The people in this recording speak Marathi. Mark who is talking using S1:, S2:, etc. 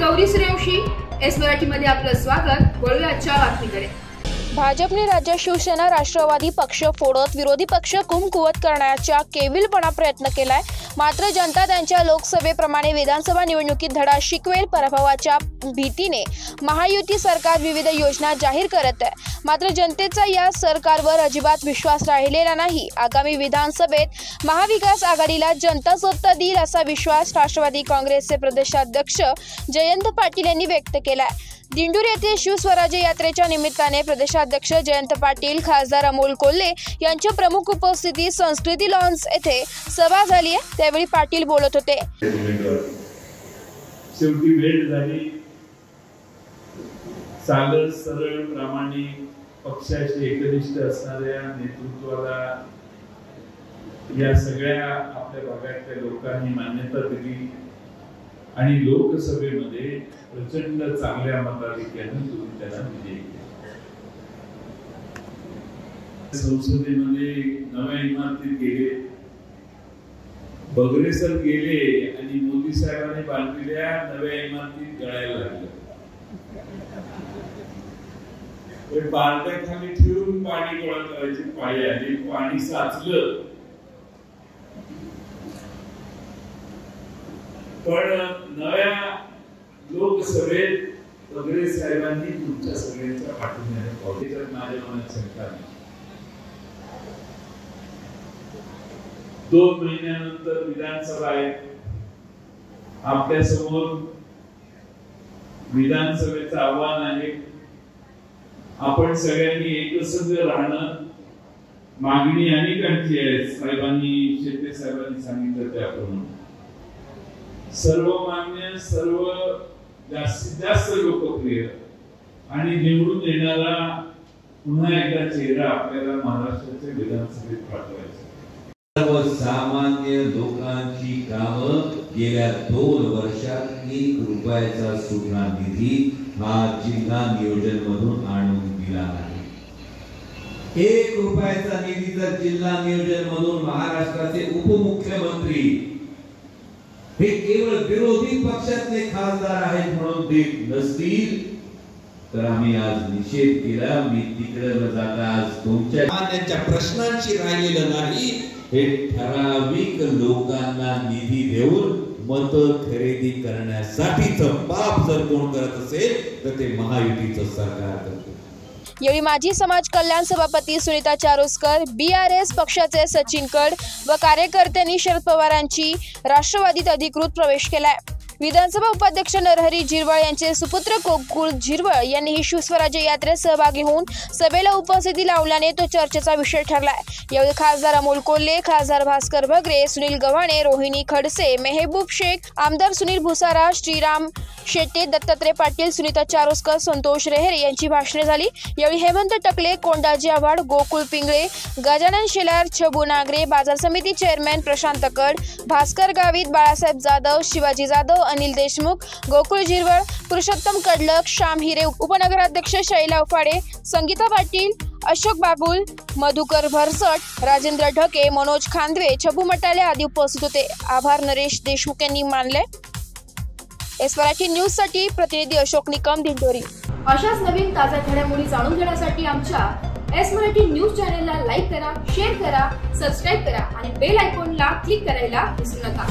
S1: गौरी सूर्यवंशी, एस मराठीमध्ये आपलं स्वागत। वळूया आजच्या बातमीकडे।
S2: भाजपने राज्य शिवसेना राष्ट्रवादी पक्ष फोडत विरोधी पक्ष कुमकुवत करण्याचा केविलपणा प्रयत्न केलाय। मात्र जनता त्यांच्या लोकसभेप्रमाणे विधानसभा निवडणुकीत धडा शिकवेल पराभवाच्या भीतीने महायुती सरकार विविध योजना जाहीर करत आहे। मात्र जनतेचा या सरकारवर अजिबात विश्वास राहिलेला नाही। आगामी विधानसभेत महाविकास आघाडीला जनता सत्ता देईल असा विश्वास राष्ट्रवादी काँग्रेसचे प्रदेशाध्यक्ष जयंत पाटील यांनी व्यक्त केलाय। दिंडोरी येथे शिवस्वराज्य यात्रेच्या निमित्ताने प्रदेशाध्यक्ष जयंत पाटील, खासदार अमोल कोल्हे यांच्या प्रमुख उपस्थितीत संस्कृती लॉन्स येथे सभा झाली आहे। त्यावेळी पाटील बोलत होते।
S3: शेवटी भेट झाली, सागर सरळ प्रामाणिक पक्षाशी एकनिष्ठ असणाऱ्या नेतृत्वाला या सगळ्या आपल्या भागातल्या लोकांनी मान्यता दिली आणि लोकसभेमध्ये प्रचंड चांगल्या मताधिक्याने तुम्ही त्याला विजयी केला। संसदेमध्ये नव्या इमारतीत गेले, बगरेसर गेले आणि मोदी साहेबांनी बांधलेल्या नव्या इमारतीत गळायला लागले। बारड्याखाली ठेवून पाणी गोळा करायची पाळी आली, पाणी साचलं। पण नव्या लोकसभेत बगरे साहेबांनी तुमच्या सगळ्यांच्या पाठिंब्याने पावले। माझ्या मनात शंका नाही, 2 महिन्यानंतर विधानसभा आहे आपल्या समोर। विधानसभेचं आव्हान आहे, आपण सगळ्यांनी एकसंघ राहणं। मागणी अनेकांची आहे, साहेबांनी शेट्टे साहेबांनी सांगितलं त्याप्रमाणे सर्वमान्य, सर्व जास्तीत जास्त लोकप्रिय आणि निवडून येणारा पुन्हा एकदा चेहरा आपल्याला महाराष्ट्राच्या विधानसभेत पाठवायचा।
S4: सर्वसामान्य लोकांची कामं गेल्या 2 वर्षात 1 रुपयाचा सुद्धा निधी हा जिल्हा नियोजन मधून आणून दिला नाही। 1 रुपयाचा निधी जर जिल्हा नियोजन मधून महाराष्ट्राचे उपमुख्यमंत्री हे केवळ विरोधी पक्षातले खासदार आहेत म्हणून देत नसतील तर आम्ही आज निषेध केला। मी तिकडे न जाता आज तुमच्या त्यांच्या प्रश्नांची राहिलेलं नाही, हे ठराविक लोकांना निधी देऊन मत खरेदी करण्यासाठीचं पाप जर कोण करत असेल तर ते महायुतीचं सरकार करते।
S2: यावेळी माजी समाज कल्याण सभापती सुनीता चारोस्कर, BRS पक्षाचे सचिन कड व कार्यकर्त्यांनी शरद पवारांची राष्ट्रवादीत अधिकृत प्रवेश केलाय। विधानसभा उपाध्यक्ष नरहरी झिरवळ यांचे सुपुत्र गोकुळ झिरवळ यांनीही शिवस्वराज्य यात्रेत सहभागी होऊन सभेला उपस्थिती लावल्याने तो चर्चेचा विषय ठरलाय। यावेळी खासदार अमोल कोल्हे, खासदार भास्कर भगरे, सुनील गव्हाणे, रोहिणी खडसे, मेहबूब शेख, आमदार सुनील भुसारा, श्रीराम शेट्टे, दत्तात्रय पाटील, सुनीता चारोस्कर, संतोष रेहरे यांची भाषणे झाली। यावेळी हेमंत टकले, कोंडाजी आव्हाड, गोकुळ पिंगळे, गजानन शेलार, छबू नागरे, बाजार समिती चेअरमॅन प्रशांत कड, भास्कर गावित, बाळासाहेब जाधव, शिवाजी जाधव, अनिल देशमुख, गोकुळ झिरवळ, पुरुषोत्तम कडलक, श्याम हिरे, उपनगराध्यक्ष शैला उफाडे, संगीता पाटील, अशोक बाबुल, मधुकर भरसट, राजेंद्र ढके, मनोज खांदवे, छबू मटाले आदी उपस्थित होते। आभार नरेश देशमुख यांनी मानले। एस मराठी न्यूज साठी प्रतिनिधी अशोक निकम, दिंडोरी।
S1: अशाच नवीन ताज्या घडामोडी जाणून घेण्यासाठी आमच्या एस मराठी न्यूज चॅनेलला लाईक करा, शेअर करा, सबस्क्राईब करा आणि बेल आयकॉनला क्लिक करायला विसरू नका।